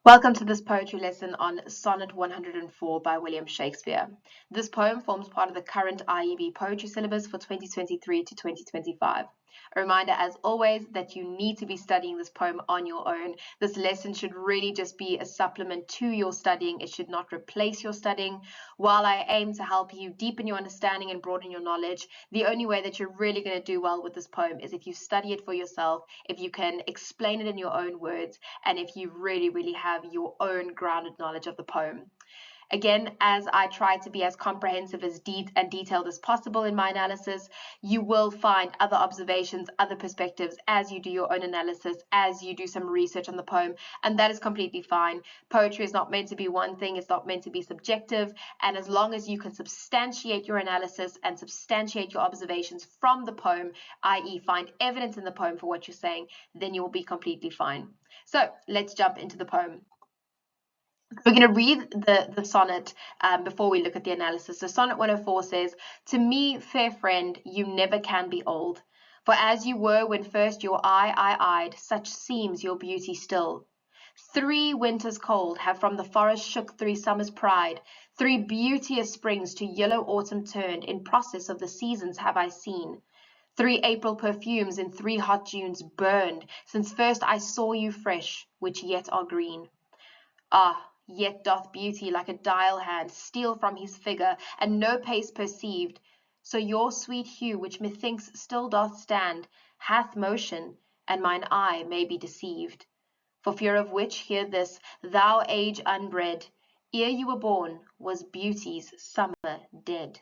Welcome to this poetry lesson on Sonnet 104 by William Shakespeare. This poem forms part of the current IEB Poetry syllabus for 2023 to 2025. A reminder, as always, that you need to be studying this poem on your own. This lesson should really just be a supplement to your studying. It should not replace your studying. While I aim to help you deepen your understanding and broaden your knowledge, the only way that you're really going to do well with this poem is if you study it for yourself, if you can explain it in your own words, and if you really have your own grounded knowledge of the poem. Again, as I try to be as comprehensive and detailed as possible in my analysis, you will find other observations, other perspectives as you do your own analysis, as you do some research on the poem, and that is completely fine. Poetry is not meant to be one thing, it's not meant to be subjective, and as long as you can substantiate your analysis and substantiate your observations from the poem, i.e. find evidence in the poem for what you're saying, then you will be completely fine. So let's jump into the poem. We're going to read the sonnet before we look at the analysis. So Sonnet 104 says, "To me, fair friend, you never can be old. For as you were when first your eye I eyed, such seems your beauty still. 3 winters cold have from the forest shook 3 summers' pride. 3 beauteous springs to yellow autumn turned, in process of the seasons have I seen. 3 April perfumes in 3 hot Junes burned, since first I saw you fresh, which yet are green. Ah! Yet doth beauty like a dial hand steal from his figure, and no pace perceived. So your sweet hue, which methinks still doth stand, hath motion, and mine eye may be deceived. For fear of which, hear this, thou age unbred, ere you were born was beauty's summer dead."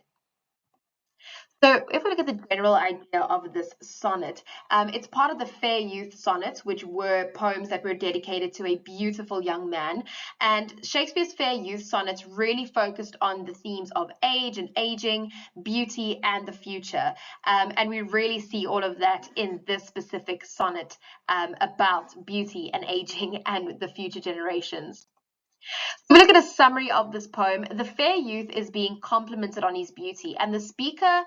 So if we look at the general idea of this sonnet, it's part of the Fair Youth sonnets, which were poems that were dedicated to a beautiful young man. And Shakespeare's Fair Youth sonnets really focused on the themes of age and aging, beauty, and the future. And we really see all of that in this specific sonnet about beauty and aging and the future generations. We look at a summary of this poem. The fair youth is being complimented on his beauty, and the speaker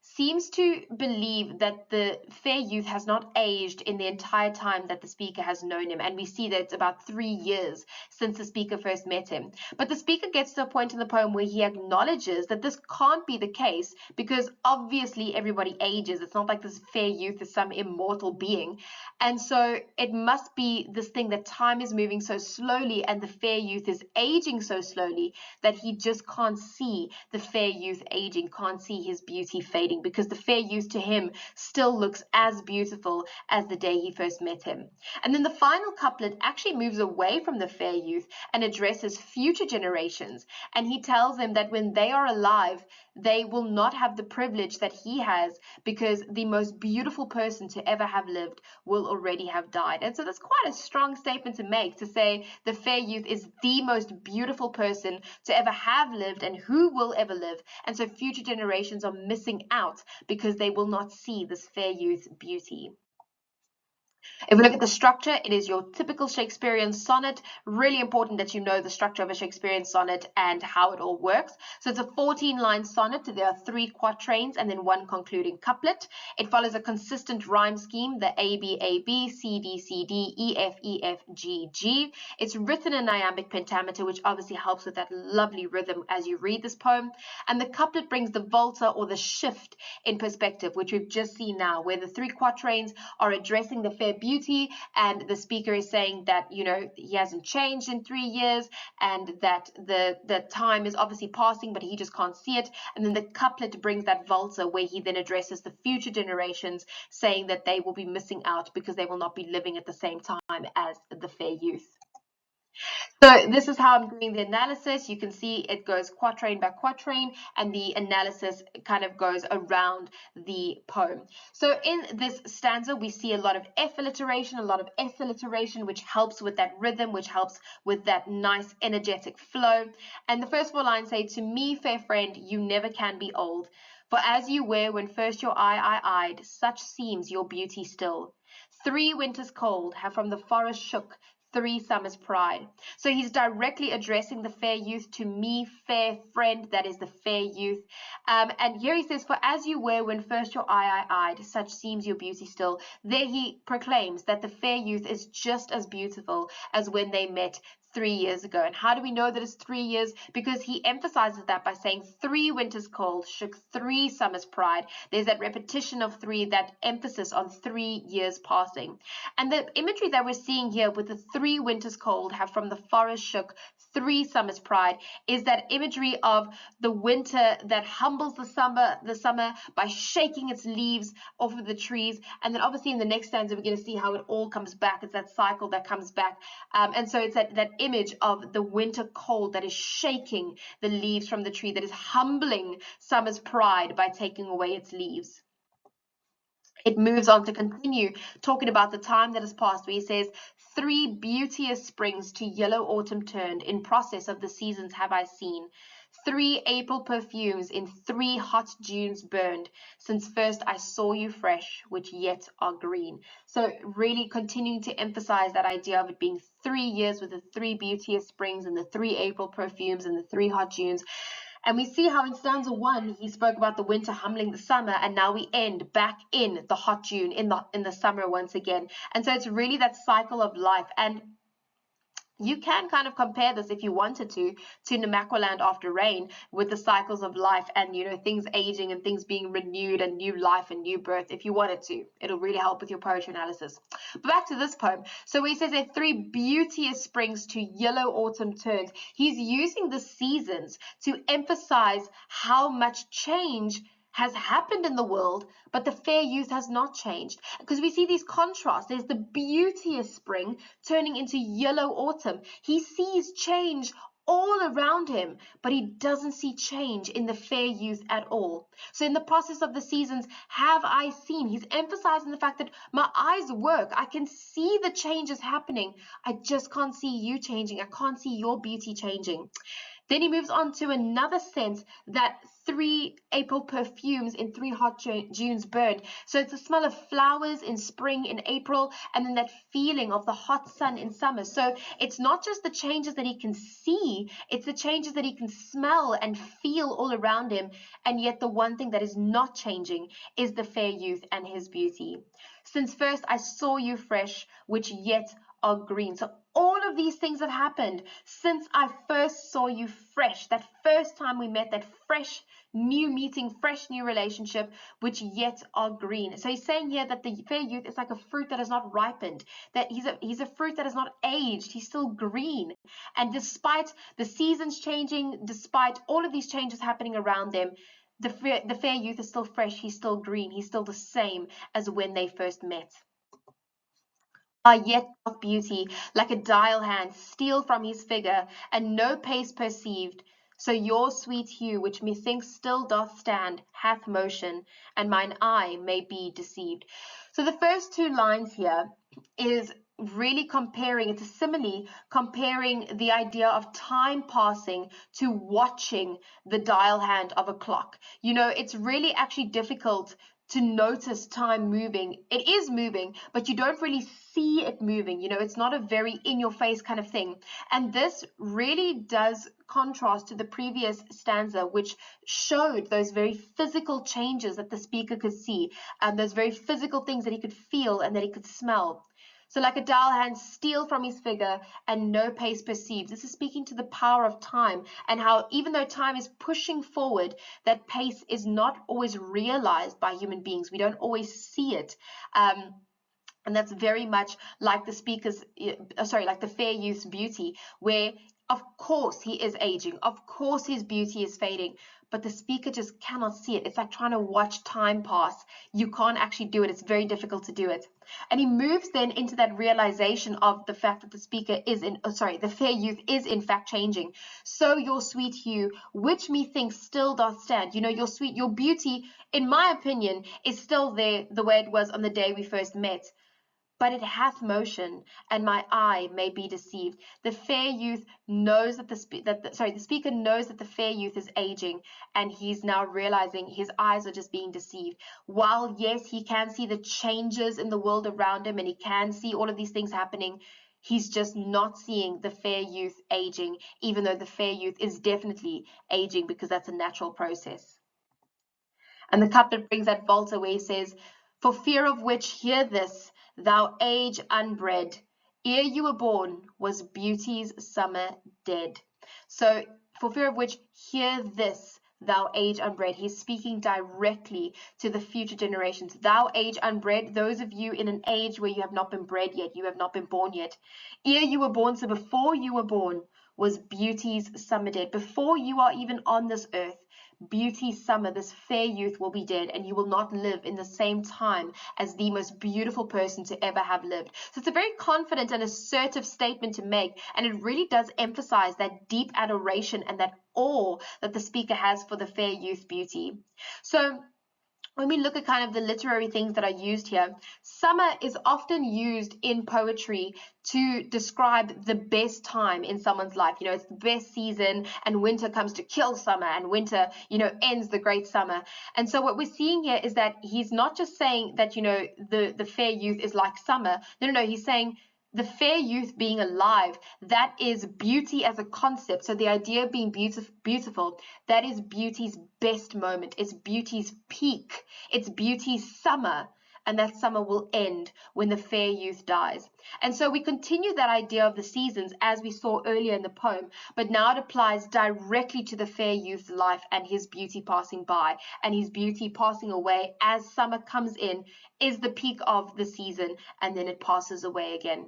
seems to believe that the fair youth has not aged in the entire time that the speaker has known him. And we see that it's about 3 years since the speaker first met him. But the speaker gets to a point in the poem where he acknowledges that this can't be the case, because obviously everybody ages. It's not like this fair youth is some immortal being. And so it must be this thing that time is moving so slowly and the fair youth is aging so slowly that he just can't see the fair youth aging, can't see his beauty fading, because the fair youth to him still looks as beautiful as the day he first met him. And then the final couplet actually moves away from the fair youth and addresses future generations. And he tells them that when they are alive, they will not have the privilege that he has, because the most beautiful person to ever have lived will already have died. And so that's quite a strong statement to make, to say the fair youth is the most beautiful person to ever have lived and who will ever live. And so future generations are missing out because they will not see this fair youth's beauty. If we look at the structure, it is your typical Shakespearean sonnet. Really important that you know the structure of a Shakespearean sonnet and how it all works. So it's a 14-line sonnet. There are 3 quatrains and then 1 concluding couplet. It follows a consistent rhyme scheme, the A-B-A-B, C-D-C-D, E-F-E-F-G-G. It's written in iambic pentameter, which obviously helps with that lovely rhythm as you read this poem. And the couplet brings the volta, or the shift in perspective, which we've just seen now, where the 3 quatrains are addressing the fair beauty, and the speaker is saying that, you know, he hasn't changed in 3 years, and that the time is obviously passing, but he just can't see it. And then the couplet brings that volta, where he then addresses the future generations, saying that they will be missing out because they will not be living at the same time as the fair youth. So this is how I'm doing the analysis. You can see it goes quatrain by quatrain, and the analysis kind of goes around the poem. So in this stanza, we see a lot of F alliteration, a lot of S alliteration, which helps with that rhythm, which helps with that nice energetic flow. And the first 4 lines say, "To me, fair friend, you never can be old. For as you were when first your eye I eyed, such seems your beauty still. 3 winters cold have from the forest shook 3 summers' pride." So he's directly addressing the fair youth. To me, fair friend, that is the fair youth. And here he says, "For as you were when first your eye I eyed, such seems your beauty still." There he proclaims that the fair youth is just as beautiful as when they met 3 years ago. And how do we know that it's 3 years? Because he emphasizes that by saying 3 winters cold shook 3 summers pride. There's that repetition of 3, that emphasis on 3 years passing. And the imagery that we're seeing here with the 3 winters cold have from the forest shook 3 summers pride is that imagery of the winter that humbles the summer by shaking its leaves off of the trees. And then obviously in the next stanza we're going to see how it all comes back. It's that cycle that comes back, and so it's that image of the winter cold that is shaking the leaves from the tree, that is humbling summer's pride by taking away its leaves. It moves on to continue talking about the time that has passed, where he says, 3 beauteous springs to yellow autumn turned, in process of the seasons have I seen. 3 April perfumes in 3 hot Junes burned, since first I saw you fresh, which yet are green. So really continuing to emphasize that idea of it being 3 years with the 3 beauteous springs and the 3 April perfumes and the 3 hot Junes. And we see how in stanza 1 he spoke about the winter humbling the summer, and now we end back in the hot June, in the summer once again. And so it's really that cycle of life. And you can kind of compare this, if you wanted to Namaqualand after rain, with the cycles of life and, you know, things aging and things being renewed and new life and new birth. If you wanted to, it'll really help with your poetry analysis. But back to this poem. So he says there 3 beauteous springs to yellow autumn turns. He's using the seasons to emphasize how much change has happened in the world, but the fair youth has not changed. Because we see these contrasts. There's the beauteous spring turning into yellow autumn. He sees change all around him, but he doesn't see change in the fair youth at all. So in the process of the seasons have I seen, he's emphasizing the fact that my eyes work. I can see the changes happening. I just can't see you changing. I can't see your beauty changing. Then he moves on to another sense, that 3 April perfumes in 3 hot Junes burned. So it's the smell of flowers in spring, in April, and then that feeling of the hot sun in summer. So it's not just the changes that he can see, it's the changes that he can smell and feel all around him. And yet the one thing that is not changing is the fair youth and his beauty. Since first I saw you fresh, which yet are green. So all of these things have happened since I first saw you fresh, that first time we met, that fresh new meeting, fresh new relationship, which yet are green. So he's saying here that the fair youth is like a fruit that has not ripened, that he's a fruit that is not aged, he's still green. And despite the seasons changing, despite all of these changes happening around them, the fair youth is still fresh, he's still green, he's still the same as when they first met. Yet doth beauty, like a dial hand, steal from his figure, and no pace perceived. So your sweet hue, which methinks still doth stand, hath motion, and mine eye may be deceived. So the first 2 lines here is really comparing, it's a simile, comparing the idea of time passing to watching the dial hand of a clock. You know, it's really actually difficult to notice time moving. It is moving, but you don't really see it moving. You know, it's not a very in-your-face kind of thing. And this really does contrast to the previous stanza, which showed those very physical changes that the speaker could see, and those very physical things that he could feel and that he could smell. So like a dial hand, steal from his figure, and no pace perceived. This is speaking to the power of time, and how even though time is pushing forward, that pace is not always realized by human beings. We don't always see it. And that's very much like the like the fair youth's beauty, where of course he is aging, of course his beauty is fading, but the speaker just cannot see it. It's like trying to watch time pass. You can't actually do it. It's very difficult to do it. And he moves then into that realization of the fact that the speaker is the fair youth is in fact changing. So your sweet hue, which methinks still doth stand. You know, your beauty, in my opinion, is still there the way it was on the day we first met. But it hath motion, and my eye may be deceived. The fair youth knows that the speaker knows that the fair youth is aging, and he's now realizing his eyes are just being deceived. While yes, he can see the changes in the world around him, and he can see all of these things happening, he's just not seeing the fair youth aging, even though the fair youth is definitely aging, because that's a natural process. And the couplet brings that Volta where he says, for fear of which, hear this, thou age unbred, Ere you were born was beauty's summer dead. So, for fear of which, hear this, thou age unbred. He's speaking directly to the future generations. Thou age unbred, those of you in an age where you have not been bred yet, you have not been born yet. Ere you were born, so before you were born, was beauty's summer dead. Before you are even on this earth, beauty's summer, this fair youth, will be dead, and you will not live in the same time as the most beautiful person to ever have lived. So it's a very confident and assertive statement to make, and it really does emphasize that deep adoration and that awe that the speaker has for the fair youth beauty. So when we look at kind of the literary things that are used here, summer is often used in poetry to describe the best time in someone's life. You know, it's the best season, and winter comes to kill summer, and winter, you know, ends the great summer. And so what we're seeing here is that he's not just saying that, you know, the fair youth is like summer. No, he's saying the fair youth being alive, that is beauty as a concept. So the idea of being beautiful, that is beauty's best moment. It's beauty's peak. It's beauty's summer. And that summer will end when the fair youth dies. And so we continue that idea of the seasons as we saw earlier in the poem, but now it applies directly to the fair youth's life and his beauty passing by, and his beauty passing away as summer comes in is the peak of the season, and then it passes away again.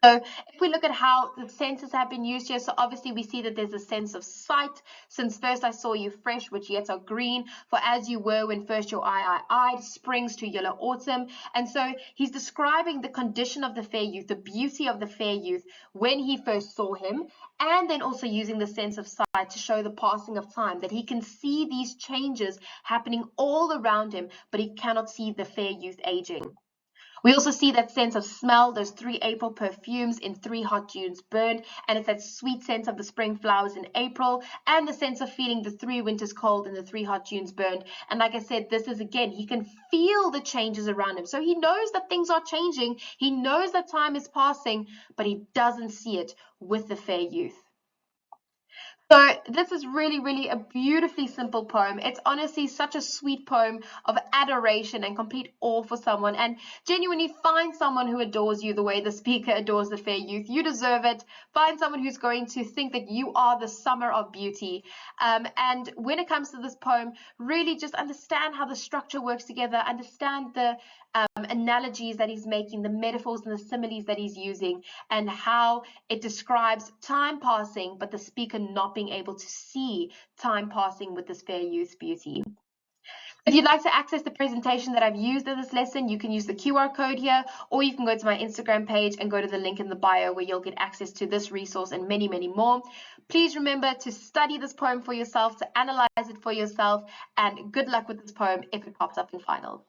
So if we look at how the senses have been used here, so obviously we see that there's a sense of sight. Since first I saw you fresh, which yet are green, for as you were when first your eye I eyed, springs to yellow autumn. And so he's describing the condition of the fair youth, the beauty of the fair youth when he first saw him, and then also using the sense of sight to show the passing of time, that he can see these changes happening all around him, but he cannot see the fair youth aging. We also see that sense of smell, those 3 April perfumes in 3 hot Junes burned, and it's that sweet sense of the spring flowers in April, and the sense of feeling the 3 winters cold and the 3 hot Junes burned. And like I said, this is again, he can feel the changes around him. So he knows that things are changing, he knows that time is passing, but he doesn't see it with the fair youth. So this is really a beautifully simple poem. It's honestly such a sweet poem of adoration and complete awe for someone, and genuinely find someone who adores you the way the speaker adores the fair youth. You deserve it. Find someone who's going to think that you are the summer of beauty. And when it comes to this poem, really just understand how the structure works together, understand the analogies that he's making, the metaphors and the similes that he's using, and how it describes time passing, but the speaker not being able to see time passing with this fair youth beauty. If you'd like to access the presentation that I've used in this lesson, you can use the QR code here, or you can go to my Instagram page and go to the link in the bio where you'll get access to this resource and many more. Please remember to study this poem for yourself, to analyze it for yourself, and good luck with this poem if it pops up in finals.